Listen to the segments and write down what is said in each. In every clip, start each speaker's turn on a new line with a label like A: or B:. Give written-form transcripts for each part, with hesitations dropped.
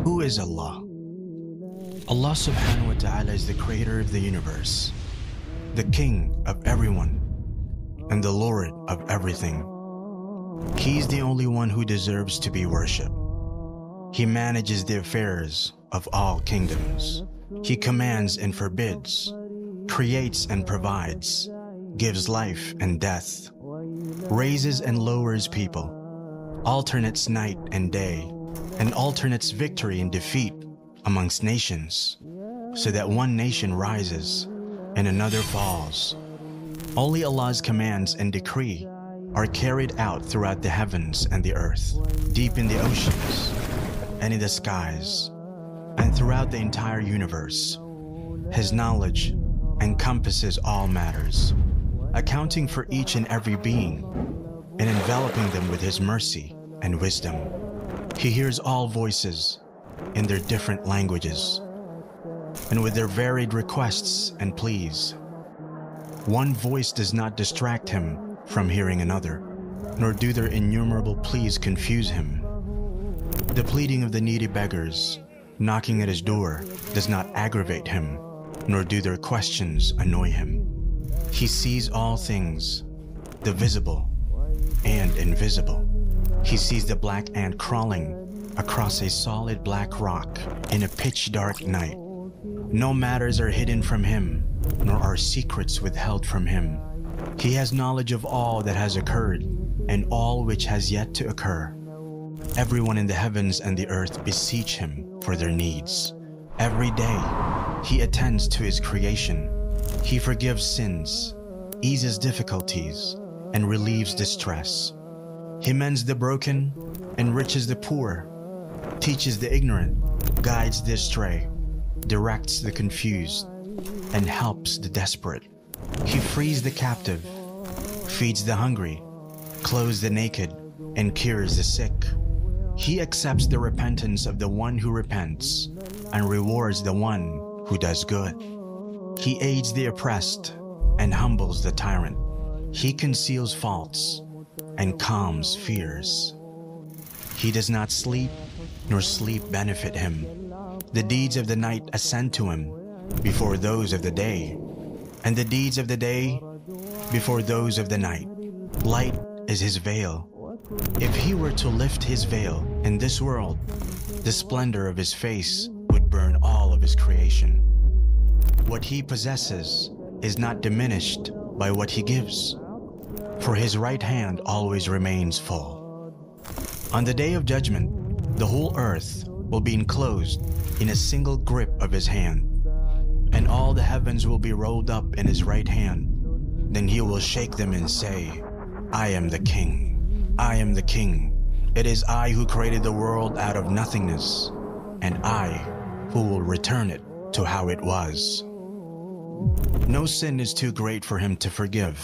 A: Who is Allah? Allah subhanahu wa ta'ala is the creator of the universe, the king of everyone, and the Lord of everything. He is the only one who deserves to be worshipped. He manages the affairs of all kingdoms. He commands and forbids, creates and provides, gives life and death, raises and lowers people, alternates night and day, and alternates victory and defeat amongst nations, so that one nation rises and another falls. Only Allah's commands and decree are carried out throughout the heavens and the earth, deep in the oceans and in the skies, and throughout the entire universe. His knowledge encompasses all matters, accounting for each and every being and enveloping them with His mercy and wisdom. He hears all voices in their different languages and with their varied requests and pleas. One voice does not distract Him from hearing another, nor do their innumerable pleas confuse Him. The pleading of the needy beggars knocking at His door does not aggravate Him, nor do their questions annoy Him. He sees all things, the visible and invisible. He sees the black ant crawling across a solid black rock in a pitch-dark night. No matters are hidden from Him, nor are secrets withheld from Him. He has knowledge of all that has occurred and all which has yet to occur. Everyone in the heavens and the earth beseech Him for their needs. Every day, He attends to His creation. He forgives sins, eases difficulties, and relieves distress. He mends the broken, enriches the poor, teaches the ignorant, guides the astray, directs the confused, and helps the desperate. He frees the captive, feeds the hungry, clothes the naked, and cures the sick. He accepts the repentance of the one who repents and rewards the one who does good. He aids the oppressed and humbles the tyrant. He conceals faults and calms fears. He does not sleep, nor sleep benefit Him. The deeds of the night ascend to Him before those of the day, and the deeds of the day before those of the night. Light is His veil. If He were to lift His veil in this world, the splendor of His face would burn all of His creation. What He possesses is not diminished by what He gives, for His right hand always remains full. On the day of judgment, the whole earth will be enclosed in a single grip of His hand, and all the heavens will be rolled up in His right hand. Then He will shake them and say, I am the King. I am the King. It is I who created the world out of nothingness, and I who will return it to how it was. No sin is too great for Him to forgive.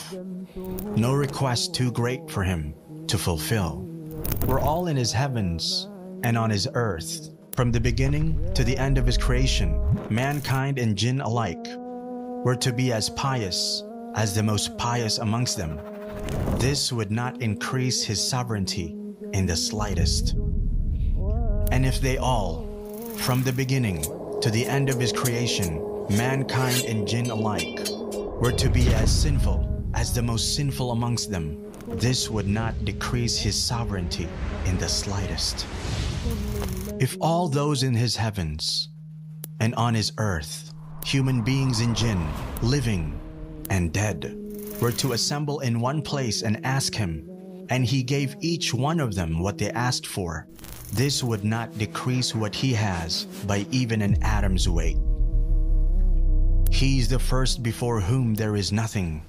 A: No request too great for Him to fulfill. We're all in His heavens and on His earth. From the beginning to the end of His creation, mankind and jinn alike were to be as pious as the most pious amongst them. This would not increase His sovereignty in the slightest. And if they all, from the beginning to the end of His creation, mankind and jinn alike, were to be as sinful as the most sinful amongst them, this would not decrease His sovereignty in the slightest. If all those in His heavens and on His earth, human beings and jinn, living and dead, were to assemble in one place and ask Him, and He gave each one of them what they asked for, this would not decrease what He has by even an atom's weight. He is the first before whom there is nothing,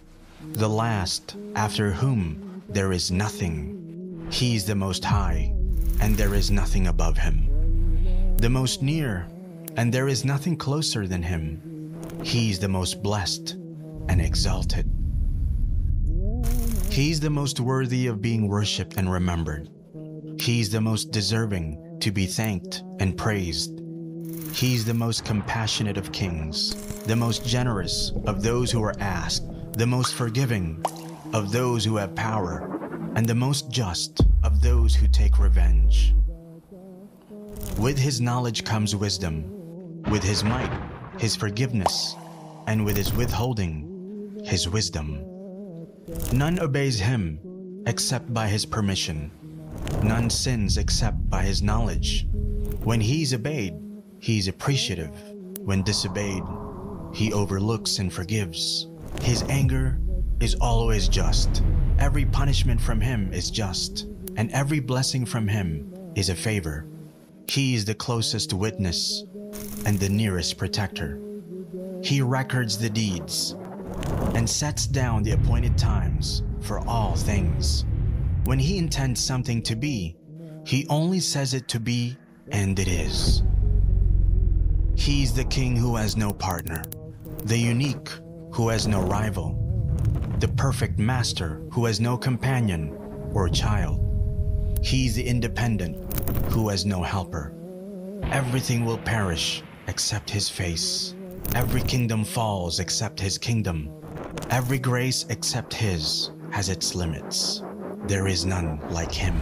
A: the last after whom there is nothing. He is the Most High, and there is nothing above Him. The most near, and there is nothing closer than Him. He is the most blessed and exalted. He is the most worthy of being worshipped and remembered. He is the most deserving to be thanked and praised. He is the most compassionate of kings, the most generous of those who are asked, the most forgiving of those who have power, and the most just of those who take revenge. With his knowledge comes wisdom, with his might, his forgiveness, and with his withholding, his wisdom. None obeys him except by his permission. None sins except by his knowledge. When he's obeyed, he's appreciative. When disobeyed, he overlooks and forgives. His anger is always just. Every punishment from him is just, and every blessing from him is a favor. He is the closest witness and the nearest protector. He records the deeds and sets down the appointed times for all things. When he intends something to be, he only says it to be, and it is. He's the king who has no partner, the unique who has no rival, the perfect master who has no companion or child. He's the independent who has no helper. Everything will perish except his face. Every kingdom falls except his kingdom. Every grace except his has its limits. There is none like him.